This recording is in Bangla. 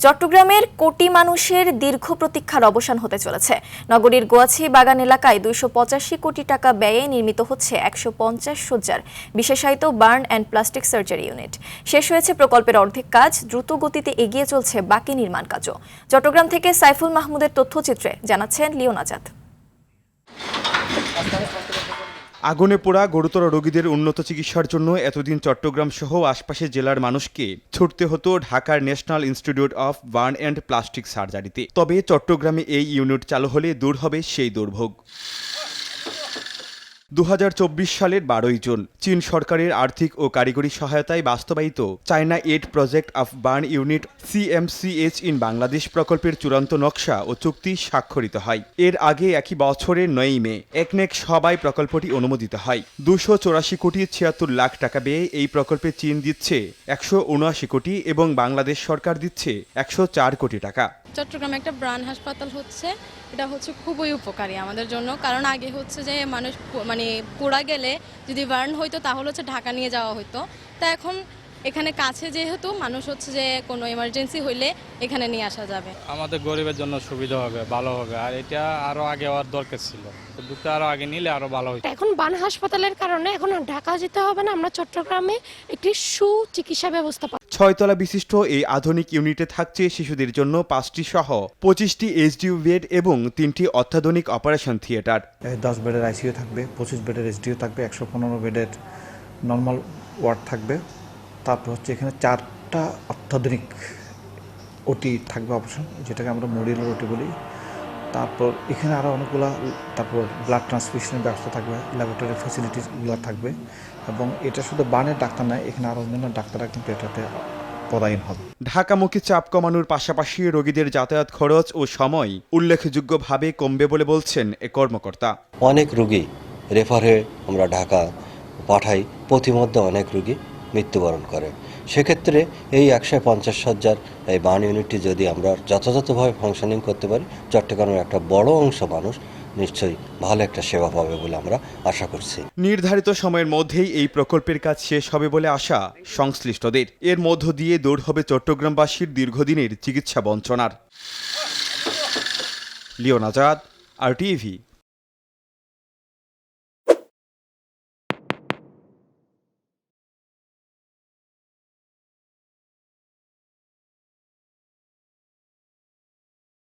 চট্টগ্রামের কোটি মানুষের দীর্ঘ প্রতীক্ষার অবসান হতে চলেছে। নগরীর গোয়াছি বাগান এলাকায় 285 কোটি টাকা ব্যয়ে নির্মিত হচ্ছে 150 শয্যার বিশেষায়িত burn and plastic surgery unit. শেষ হয়েছে প্রকল্পের অর্ধেক কাজ, দ্রুত গতিতে এগিয়ে চলছে বাকি নির্মাণ কাজও। চট্টগ্রাম থেকে সাইফুল মাহমুদের তথ্যচিত্রে জানাচ্ছেন লিওন আজাদ। আগুনে পোড়া গুরুতর রোগীদের উন্নত চিকিৎসার জন্য এতদিন চট্টগ্রাম সহ আশপাশের জেলার মানুষকে ছুটতে হতো ঢাকার national institute of burn and plastic সার্জারিতে। তবে চট্টগ্রামে এই ইউনিট চালু হলে দূর হবে সেই দুর্ভোগ। 2024 সালের 12 জুন চীন সরকারের আর্থিক ও কারিগরি সহায়তায় বাস্তবায়িত China aid project of burn unit CMCH in Bangladesh প্রকল্পের চূড়ান্ত নকশা ও চুক্তি স্বাক্ষরিত হয়। এর আগে একই বছরের 9 মে একনেক সভায় প্রকল্পটি অনুমোদিত হয়। 284 কোটি 76 লাখ টাকা ব্যয়ে এই প্রকল্পে চীন দিচ্ছে 179 কোটি এবং বাংলাদেশ সরকার দিচ্ছে 104 কোটি টাকা। চট্টগ্রামে একটা ব্রাণ হাসপাতাল হচ্ছে, এটা হচ্ছে খুবই উপকারী আমাদের জন্য। কারণ আগে হচ্ছে যে মানুষ পোড়া গেলে যদি বার্ন হইতো তাহলে হচ্ছে ঢাকা নিয়ে যাওয়া হতো। তা এখন এখানে কাছে যেহেতু মানুষ হচ্ছে যে কোনো এমার্জেন্সি হইলে এখানে নিয়ে আসা যাবে। আমাদের গরিবের জন্য সুবিধা হবে, ভালো হবে। আর এটা আরো আগে হওয়ার দরকার ছিল, দুটো আরো আগে নিলে আরো ভালো হতো। এখন বান হাসপাতালের কারণে এখন ঢাকা যেতে হবে না, আমরা চট্টগ্রামে একটি সুচিকিৎসা ব্যবস্থা পাবো। 6 তলা বিশিষ্ট এই আধুনিক ইউনিটে থাকছে শিশুদের জন্য 5টি সহ 25টি HDU বেড এবং 3টি অত্যাধুনিক অপারেশন থিয়েটার। 10 বেডের ICU থাকবে, 25 বেডের SDU থাকবে, 115 বেডের নর্মাল ওয়ার্ড থাকবে। তারপর হচ্ছে এখানে 4টা অত্যাধুনিক OT থাকবে, অপারেশন যেটাকে আমরা মডিউলার OT বলি। তারপর এখানে আরও অনেকগুলো, তারপর ব্লাড ট্রান্সফিউশনের ব্যবস্থা থাকবে, ল্যাবরেটরি ফ্যাসিলিটিসগুলো থাকবে। এবং এটা শুধু বানের ডাক্তার নয়, এখানে আরও অন্যান্য ডাক্তাররা কিন্তু এটাতে পদায়ন হবে। ঢাকামুখী চাপ কমানোর পাশাপাশি রোগীদের যাতায়াত খরচ ও সময় উল্লেখযোগ্যভাবে কমবে বলে বলছেন এ কর্মকর্তা। অনেক রোগী রেফার হয়ে আমরা ঢাকা পাঠাই, প্রতিমধ্যে অনেক রোগী মৃত্যুবরণ করে। সেক্ষেত্রে এই 150 শয্যার এই বার্ন ইউনিটটি যদি আমরা যথাযথভাবে ফাংশনিং করতে পারি, চট্টগ্রামের একটা বড় অংশ মানুষ নিশ্চয়ই ভালো একটা সেবা পাবে বলে আমরা আশা করছি। নির্ধারিত সময়ের মধ্যেই এই প্রকল্পের কাজ শেষ হবে বলে আশা সংশ্লিষ্টদের। এর মধ্য দিয়ে দূর হবে চট্টগ্রামবাসীর দীর্ঘদিনের চিকিৎসা বঞ্চনার। Leon Azad, RTV।